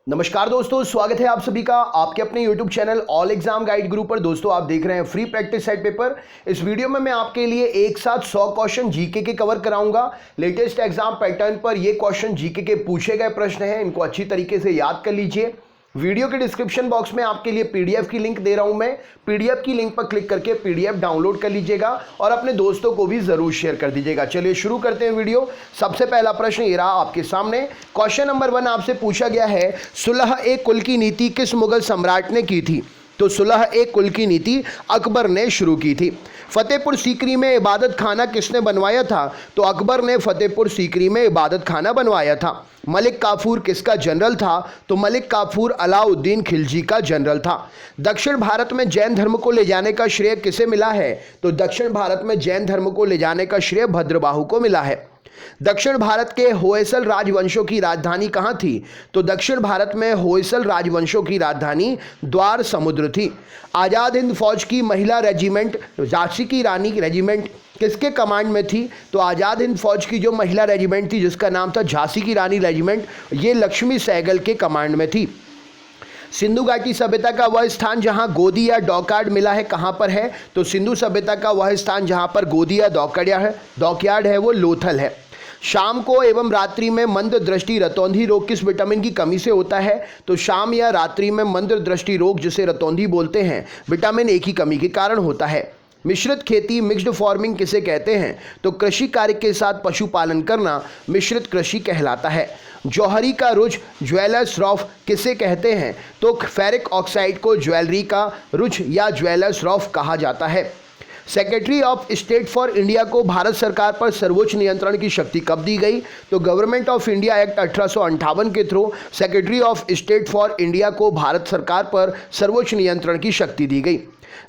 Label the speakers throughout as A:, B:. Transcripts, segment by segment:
A: नमस्कार दोस्तों, स्वागत है आप सभी का आपके अपने YouTube channel all exam guide गुरु पर। दोस्तों आप देख रहे हैं फ्री प्रैक्टिस सेट पेपर। इस वीडियो में मैं आपके लिए एक साथ 100 क्वेश्चन जीके के कवर कराऊंगा। लेटेस्ट एग्जाम पैटर्न पर ये क्वेश्चन जीके के पूछे गए प्रश्न हैं, इनको अच्छी तरीके से याद कर लीजिए। वीडियो के डिस्क्रिप्शन बॉक्स में आपके लिए पीडीएफ की लिंक दे रहा हूं मैं। पीडीएफ की लिंक पर क्लिक करके पीडीएफ डाउनलोड कर लीजिएगा और अपने दोस्तों को भी जरूर शेयर कर दीजिएगा। चलिए शुरू करते हैं वीडियो। सबसे पहला प्रश्न ये रहा आपके सामने। क्वेश्चन नंबर 1 आपसे पूछा गया है, सुलह-ए-कुल की नीति किस मुगल सम्राट ने की थी? तो सुलह-ए-कुल की नीति अकबर ने शुरू की थी। फतेहपुर सीकरी में इबादत खाना किसने बनवाया था? तो अकबर ने फतेहपुर सीकरी में इबादत खाना बनवाया था। मलिक काफूर किसका जनरल था? तो मलिक काफूर अलाउद्दीन खिलजी का जनरल था। दक्षिण भारत में जैन धर्म को ले जाने का श्रेय किसे मिला है? तो दक्षिण भारत में जैन धर्म को ले जाने का श्रेय भद्रबाहु को मिला है। दक्षिण भारत के होयसल राजवंशों की राजधानी कहाँ थी? तो दक्षिण भारत में होयसल राजवंशों की राजधानी द्वार समुद्र थी। आज़ाद हिंद फौज की महिला रेजिमेंट झांसी की रानी रेजिमेंट किसके कमांड में थी? तो आज़ाद हिंद फौज की जो महिला रेजिमेंट थी जिसका नाम था झांसी की रानी रेजिमेंट, ये लक्ष्मी सहगल के कमांड में थी। सिंधु घाटी सभ्यता का वह स्थान जहां गोदी या डॉकयार्ड मिला है, कहां पर है? तो सिंधु सभ्यता का वह स्थान जहां पर गोदी या डॉकयार्ड है वो लोथल है। शाम को एवं रात्रि में मंद दृष्टि रतौंधी रोग किस विटामिन की कमी से होता है? तो शाम या रात्रि में मंद दृष्टि रोग जिसे रतौंधी बोलते हैं, विटामिन ए की कमी के कारण होता है। मिश्रित खेती मिक्स्ड फार्मिंग किसे कहते हैं? तो कृषि कार्य के साथ पशुपालन करना मिश्रित कृषि कहलाता है। जौहरी का रुझ ज्वेलर्स रॉफ किसे कहते हैं? तो फेरिक ऑक्साइड को ज्वेलरी का रुझ या ज्वेलर्स रॉफ कहा जाता है। Secretary of state for India को भारत सरकार पर सर्वोच्च नियंत्रण की शक्ति कब दी गई? तो गवर्नमेंट ऑफ इंडिया एक्ट 1858 के through secretary of state for India को भारत सरकार पर सर्वोच्च नियंत्रण की शक्ति दी गई।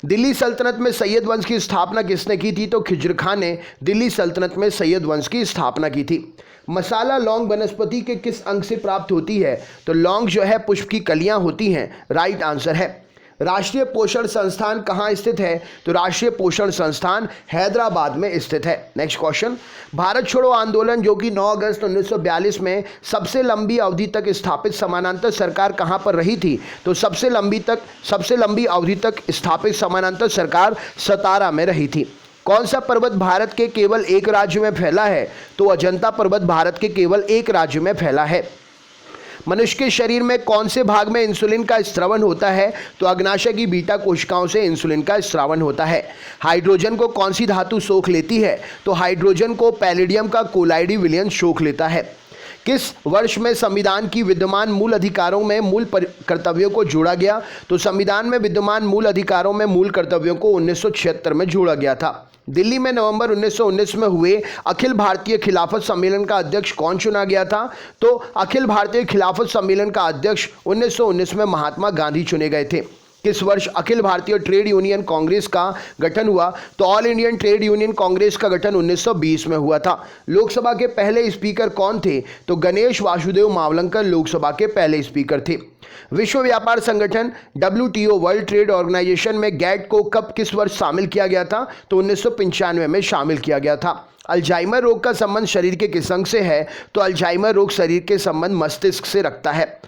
A: दिल्ली सल्तनत में सैयद वंश की स्थापना किसने की थी? तो खिज्र खां ने दिल्ली सल्तनत में सैयद वंश की स्थापना की थी। मसाला लौंग वनस्पति के किस अंग से प्राप्त होती है? तो लौंग जो है पुष्प की कलियां होती हैं, राइट आंसर है। राष्ट्रीय पोषण संस्थान कहाँ स्थित है? तो राष्ट्रीय पोषण संस्थान हैदराबाद में स्थित है। नेक्स्ट क्वेश्चन, भारत छोड़ो आंदोलन जो कि 9 अगस्त 1942 में सबसे लंबी अवधि तक स्थापित समानांतर सरकार कहाँ पर रही थी? तो सबसे लंबी अवधि तक स्थापित समानांतर सरकार सतारा में रही थी। कौन सा पर्वत भारत के केवल एक राज्य में फैला है? तो अजंता पर्वत भारत के केवल एक राज्य में फैला है। मनुष्य के शरीर में कौन से भाग में इंसुलिन का स्रावन होता है? तो अग्नाशय की बीटा कोशिकाओं से इंसुलिन का स्रावन होता है। हाइड्रोजन को कौन सी धातु सोख लेती है? तो हाइड्रोजन को पैलेडियम का कोलाइडी विलयन सोख लेता है। किस वर्ष में संविधान की विद्यमान मूल अधिकारों में मूल कर्तव्यों को जोड़ा गया? तो संविधान में विद्यमान मूल अधिकारों में मूल कर्तव्यों को 1976 में जोड़ा गया था। दिल्ली में नवंबर 1919 में हुए अखिल भारतीय खिलाफत सम्मेलन का अध्यक्ष कौन चुना गया था? तो अखिल भारतीय खिलाफत सम्मेलन का अध्यक्ष 1919 में महात्मा गांधी चुने गए थे। किस वर्ष अखिल भारतीय ट्रेड यूनियन कांग्रेस का गठन हुआ? तो all Indian trade union Congress का गठन 1920 में हुआ था। लोकसभा के पहले स्पीकर कौन थे? तो गणेश वासुदेव मावलंकर लोकसभा के पहले स्पीकर थे। विश्व व्यापार संगठन WTO वर्ल्ड ट्रेड ऑर्गेनाइजेशन में गैट को कब किस वर्ष शामिल किया गया था? तो 1995 में शामिल किया गया था। अल्जाइमर रोग का संबंध शरीर के किस अंग से है? तो अल्जाइमर रोग शरीर के संबंध मस्तिष्क से रखता है।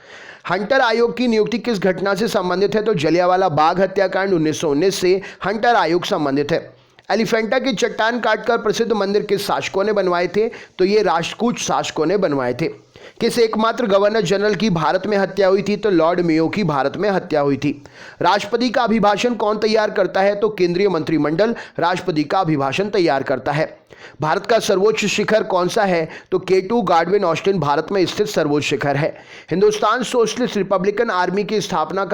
A: हंटर आयोग की नियुक्ति किस घटना से संबंधित है? तो जलियांवाला बाग हत्याकांड 1919 से हंटर आयोग संबंधित है। एलिफेंटा की चट्टान काटकर प्रसिद्ध मंदिर किस शासकों ने बनवाए थे? तो ये राष्ट्रकूट शासकों ने बनवाए थे। किस एकमात्र गवर्नर जनरल की भारत में हत्या हुई थी? तो लॉर्ड मेयो की भारत में हत्या हुई थी। राष्ट्रपति का अभिभाषण कौन तैयार करता है? तो केंद्रीय मंत्रिमंडल राष्ट्रपति का अभिभाषण तैयार करता है। भारत का सर्वोच्च शिखर कौन सा है? तो K2 गार्डविन ऑस्टिन भारत में स्थित सर्वोच्च शिखर है। हिंदुस्तान सोशलिस्ट रिपब्लिकन आर्मी की स्थापना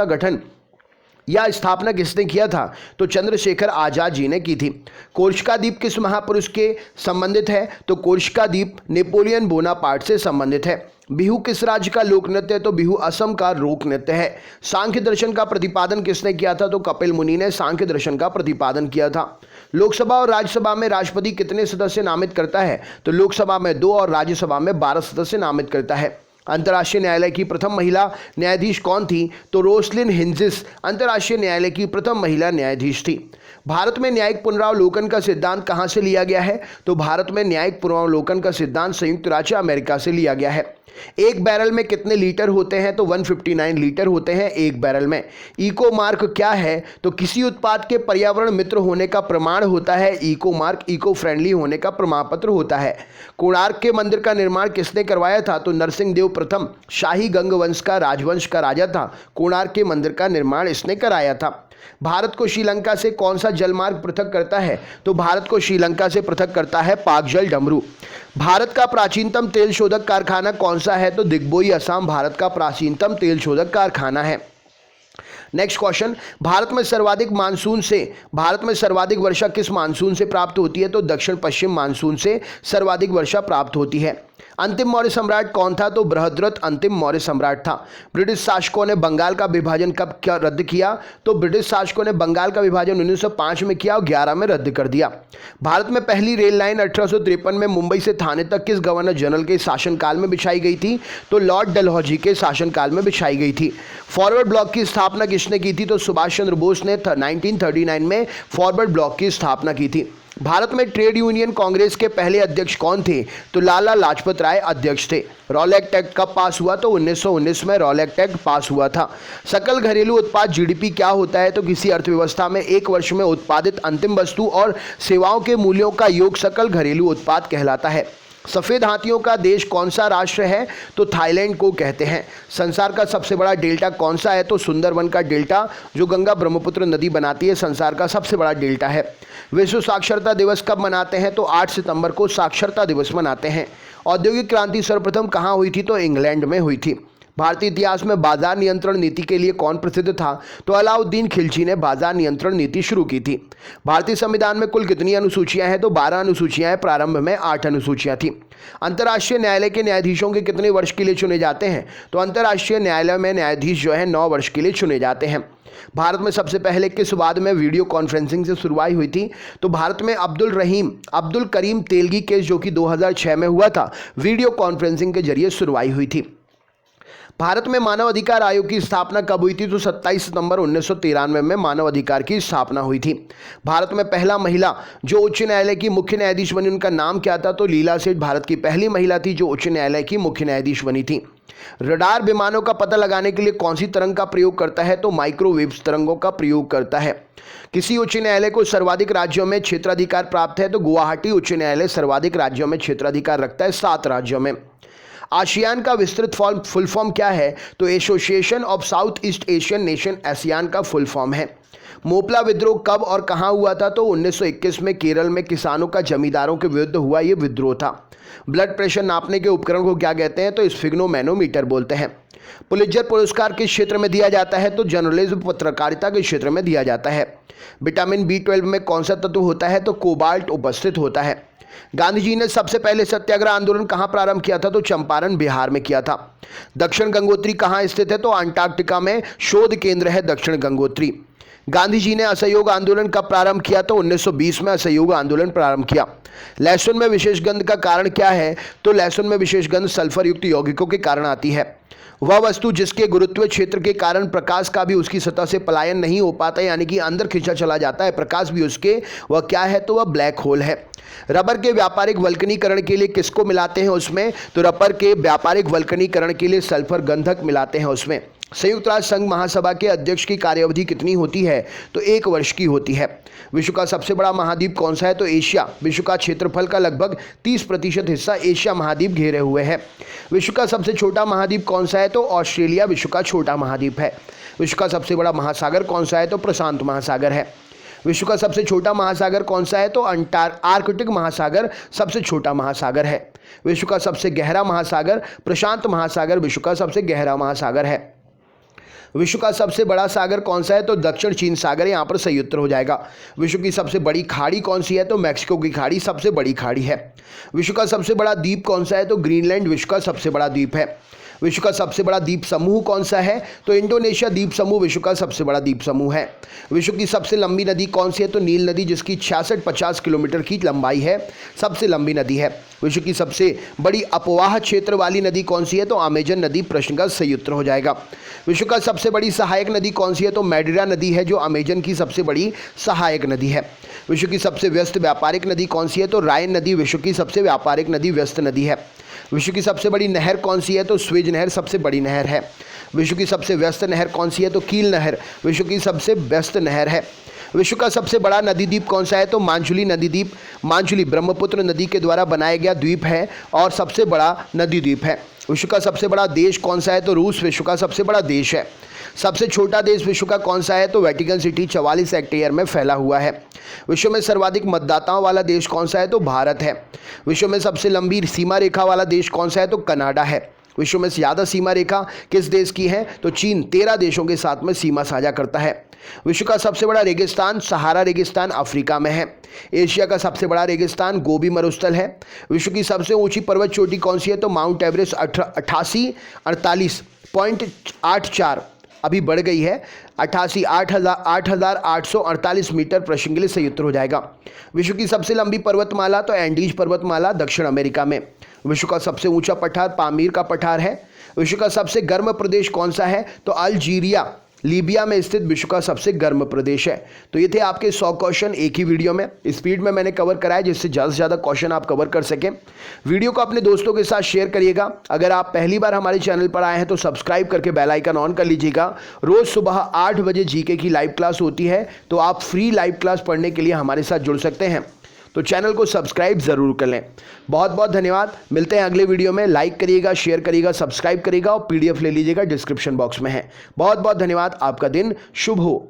A: किसने किया था? तो चंद्रशेखर आजाद जी ने की थी। कोर्सिका द्वीप किस महापुरुष के संबंधित है? तो कोर्सिका द्वीप नेपोलियन बोनापार्ट से संबंधित है। बिहू किस राज्य का लोक नृत्य है? तो बिहू असम का लोक नृत्य है। सांख्य दर्शन का प्रतिपादन किसने किया था? तो कपिल मुनि ने सांख्य दर्शन का प्रतिपादन किया था। लोकसभा और राज्यसभा में राष्ट्रपति कितने सदस्य नामित करता है? तो लोकसभा में 2 और राज्यसभा में 12 सदस्य नामित करता है। अंतर्राष्ट्रीय न्यायालय की प्रथम महिला न्यायाधीश कौन थी? तो रोसलिन हिंजिस अंतर्राष्ट्रीय न्यायालय की प्रथम महिला न्यायाधीश थी। भारत में न्यायिक पुनरावलोकन का सिद्धांत कहां से लिया गया है? तो भारत में न्यायिक पुनरावलोकन का सिद्धांत संयुक्त राज्य अमेरिका से लिया गया है। एक बैरल में कितने लीटर होते हैं? तो 159 लीटर होते हैं एक बैरल में। इको मार्क क्या है? तो किसी उत्पाद के पर्यावरण मित्र होने का प्रमाण होता है इको मार्क, इको फ्रेंडली होने का प्रमाण पत्र होता है। कोणार्क के मंदिर का निर्माण किसने करवाया था? तो नरसिंहदेव प्रथम शाही गंग वंश का राजवंश का राजा था। कोणार्क के मंदिर का निर्माण इसने कराया था। भारत को श्रीलंका से कौन सा जलमार्ग पृथक करता है? तो भारत को श्रीलंका से पृथक करता है पाकजल डमरू। भारत का प्राचीनतम तेल शोधक कारखाना कौन सा है? तो दिग्बोई असम भारत का प्राचीनतम तेल शोधक कारखाना है। नेक्स्ट क्वेश्चन, भारत में सर्वाधिक वर्षा किस मानसून से प्राप्त होती है? तो दक्षिण पश्चिम मानसून से सर्वाधिक वर्षा प्राप्त होती है। अंतिम मौर्य सम्राट कौन था? तो बृहद्रथ अंतिम मौर्य सम्राट था। ब्रिटिश शासकों ने बंगाल का विभाजन कब रद्द किया? तो ब्रिटिश शासकों ने बंगाल का विभाजन 1905 में किया और 11 में रद्द कर दिया। भारत में पहली रेल लाइन 1853 में मुंबई से थाने तक किस गवर्नर जनरल के शासनकाल में बिछाई गई थी? तो लॉर्ड डलहौजी के शासनकाल में बिछाई गई थी। फॉरवर्ड ब्लॉक की स्थापना किसने की थी? तो सुभाष चंद्र बोस ने 1939 में फॉरवर्ड ब्लॉक की स्थापना की थी। भारत में ट्रेड यूनियन कांग्रेस के पहले अध्यक्ष कौन थे? तो लाला लाजपत राय अध्यक्ष थे। रॉलेट एक्ट कब पास हुआ? तो 1919 में रॉलेट एक्ट पास हुआ था। सकल घरेलू उत्पाद जीडीपी क्या होता है? तो किसी अर्थव्यवस्था में एक वर्ष में उत्पादित अंतिम वस्तु और सेवाओं के मूल्यों का योग सकल घरेलू उत्पाद कहलाता है। सफ़ेद हाथियों का देश कौन सा राष्ट्र है? तो थाईलैंड को कहते हैं। संसार का सबसे बड़ा डेल्टा कौन सा है? तो सुंदरवन का डेल्टा जो गंगा ब्रह्मपुत्र नदी बनाती है संसार का सबसे बड़ा डेल्टा है। विश्व साक्षरता दिवस कब मनाते हैं? तो 8 सितंबर को साक्षरता दिवस मनाते हैं। औद्योगिक क्रांति सर्वप्रथम कहाँ हुई थी? तो इंग्लैंड में हुई थी। भारतीय इतिहास में बाजार नियंत्रण नीति के लिए कौन प्रसिद्ध था? तो अलाउद्दीन खिलजी ने बाजार नियंत्रण नीति शुरू की थी। भारतीय संविधान में कुल कितनी अनुसूचियां हैं? तो 12 अनुसूचियां हैं, प्रारंभ में 8 अनुसूचियां थी। अंतर्राष्ट्रीय न्यायालय के न्यायाधीशों के कितने वर्ष के लिए चुने जाते हैं? तो अंतर्राष्ट्रीय न्यायालय में न्यायाधीश जो है 9 वर्ष के लिए चुने जाते हैं। भारत में सबसे पहले किस वाद में वीडियो कॉन्फ्रेंसिंग से शुरुआत हुई थी? तो भारत में अब्दुल करीम तेलगी केस जो कि 2006 में हुआ था, वीडियो कॉन्फ्रेंसिंग के जरिए शुरुआत हुई थी। भारत में मानव अधिकार आयोग की स्थापना कब हुई थी? तो 27 सितंबर 1993 में मानव अधिकार की स्थापना हुई थी। भारत में पहला महिला जो उच्च न्यायालय की मुख्य न्यायाधीश बनी, उनका नाम क्या था? तो लीला सेठ भारत की पहली महिला थी जो उच्च न्यायालय की मुख्य न्यायाधीश बनी थी। रडार विमानों का पता लगाने के लिए कौन सी तरंग का प्रयोग करता है? तो माइक्रोवेव तरंगों का प्रयोग करता है। किसी उच्च न्यायालय को सर्वाधिक राज्यों में क्षेत्राधिकार प्राप्त है? तो गुवाहाटी उच्च न्यायालय सर्वाधिक राज्यों में क्षेत्राधिकार रखता है, 7 राज्यों में। आसियान का विस्तृत फुल फॉर्म क्या है? तो association of south east Asian nation ASEAN का फुल फॉर्म है। मोपला विद्रोह कब और कहां हुआ था? तो 1921 में केरल में किसानों का जमींदारों के विरुद्ध हुआ ये विद्रोह था। ब्लड प्रेशर नापने के उपकरण को क्या कहते हैं? तो स्फिग्नोमैनोमीटर बोलते हैं। पुलित्जर पुरस्कार किस क्षेत्र में दिया जाता है? तो जर्नलिज्म पत्रकारिता के क्षेत्र में दिया जाता है। विटामिन B12 में कौन सा तत्व होता है? तो कोबाल्ट उपस्थित होता है। गांधी जी ने सबसे पहले सत्याग्रह आंदोलन कहां प्रारंभ किया था? तो चंपारण बिहार में किया था। दक्षिण गंगोत्री कहां स्थित है? तो अंटार्कटिका में शोध केंद्र है दक्षिण गंगोत्री। गांधी जी ने असहयोग आंदोलन कब प्रारंभ किया? तो 1920 में असहयोग आंदोलन प्रारंभ किया। लहसुन में विशेष गंध का कारण क्या है? तो लहसुन में विशेष गंध सल्फर युक्त यौगिकों के कारण आती है। वह वस्तु जिसके गुरुत्व क्षेत्र के कारण प्रकाश का भी उसकी सतह से पलायन नहीं हो पाता, यानी कि अंदर खींचा चला जाता है प्रकाश भी उसके, वह क्या है? तो वह ब्लैक होल है। रबर के व्यापारिक वल्कनीकरण के लिए किसको मिलाते हैं उसमें? तो रबर के व्यापारिक वल्कनीकरण के लिए सल्फर गंधक मिलाते हैं उसमें। संयुक्त राष्ट्र संघ महासभा के अध्यक्ष की कार्यावधि कितनी होती है? तो 1 वर्ष की होती है। विश्व का सबसे बड़ा महाद्वीप कौन सा है? तो एशिया। विश्व का क्षेत्रफल का लगभग 30% हिस्सा एशिया महाद्वीप घेरे हुए है। विश्व का सबसे छोटा महाद्वीप कौन सा है? तो ऑस्ट्रेलिया विश्व का छोटा महाद्वीप है। विश्व का सबसे बड़ा महासागर कौन सा है? तो प्रशांत महासागर है। विश्व का सबसे छोटा महासागर कौन सा है? तो आर्कटिक महासागर सबसे छोटा महासागर है। विश्व का सबसे गहरा महासागर प्रशांत महासागर विश्व का सबसे गहरा महासागर है। विश्व का सबसे बड़ा सागर कौन सा है? तो दक्षिण चीन सागर, यहाँ पर सही उत्तर हो जाएगा। विश्व की सबसे बड़ी खाड़ी कौन सी है? तो मैक्सिको की खाड़ी सबसे बड़ी खाड़ी है। विश्व का सबसे बड़ा द्वीप कौन सा है? तो ग्रीनलैंड विश्व का सबसे बड़ा द्वीप है। विश्व का सबसे बड़ा द्वीप समूह कौन सा है? तो इंडोनेशिया द्वीप समूह विश्व का सबसे बड़ा द्वीप समूह है। विश्व की सबसे लंबी नदी कौन सी है? तो नील नदी, जिसकी 66-50 किलोमीटर की लंबाई है, सबसे लंबी नदी है। विश्व की सबसे बड़ी अपवाह क्षेत्र वाली नदी कौन सी है? तो अमेजन नदी, प्रश्न का सही उत्तर हो जाएगा। विश्व का सबसे बड़ी सहायक नदी कौन सी है? तो मैडिरा नदी है, जो अमेजन की सबसे बड़ी सहायक नदी है। विश्व की सबसे व्यस्त व्यापारिक नदी कौन सी है? तो रायन नदी विश्व की सबसे व्यापारिक नदी, व्यस्त नदी है। विश्व की सबसे बड़ी नहर कौन सी है? तो स्वेज नहर सबसे बड़ी नहर है। विश्व की सबसे व्यस्त नहर कौन सी है? तो कील नहर विश्व की सबसे व्यस्त नहर है। विश्व का सबसे बड़ा नदी द्वीप कौन सा है? तो मांजुली नदी द्वीप। मांजुली ब्रह्मपुत्र नदी के द्वारा बनाया गया द्वीप है और सबसे बड़ा नदी द्वीप है। विश्व का सबसे बड़ा देश कौन सा है? तो रूस विश्व का सबसे बड़ा देश है। सबसे छोटा देश विश्व का कौन सा है? तो वेटिकन सिटी 44 हेक्टेयर में फैला हुआ है। विश्व में सर्वाधिक मतदाताओं वाला देश कौन सा है? तो भारत है। विश्व में सबसे लंबी सीमा रेखा वाला देश कौन सा है? तो कनाडा है। विश्व में ज़्यादा सीमा रेखा किस देश की है? तो चीन 13 देशों के साथ में सीमा साझा करता है। विश्व का सबसे बड़ा रेगिस्तान सहारा रेगिस्तान अफ्रीका में है। एशिया का सबसे बड़ा रेगिस्तान गोबी मरुस्थल है। विश्व की सबसे ऊंची पर्वत चोटी कौन सी है? तो माउंट एवरेस्ट 88,48.84 अभी बढ़ गई है 8,848 मीटर प्रति इंच संयुक्त हो जाएगा। विश्व की सबसे लंबी पर्वतमाला तो एंडीज पर्वतमाला दक्षिण अमेरिका में। विश्व का सबसे ऊंचा पठार पामीर का पठार है। विश्व का सबसे गर्म प्रदेश कौन सा है? तो अल्जीरिया लीबिया में स्थित विश्व का सबसे गर्म प्रदेश है। तो ये थे आपके 100 क्वेश्चन एक ही वीडियो में। स्पीड में मैंने कवर कराया जिससे ज़्यादा से ज़्यादा क्वेश्चन आप कवर कर सकें। वीडियो को अपने दोस्तों के साथ शेयर करिएगा। अगर आप पहली बार हमारे चैनल पर आए हैं तो सब्सक्राइब करके बेल आइकन ऑन कर लीजिएगा। रोज़ सुबह 8 बजे जीके की लाइव क्लास होती है, तो आप फ्री लाइव क्लास पढ़ने के लिए हमारे साथ जुड़ सकते हैं। तो चैनल को सब्सक्राइब ज़रूर कर लें। बहुत बहुत धन्यवाद। मिलते हैं अगले वीडियो में। लाइक करिएगा, शेयर करिएगा, सब्सक्राइब करिएगा और PDF ले लीजिएगा, डिस्क्रिप्शन बॉक्स में है। बहुत बहुत धन्यवाद। आपका दिन शुभ हो।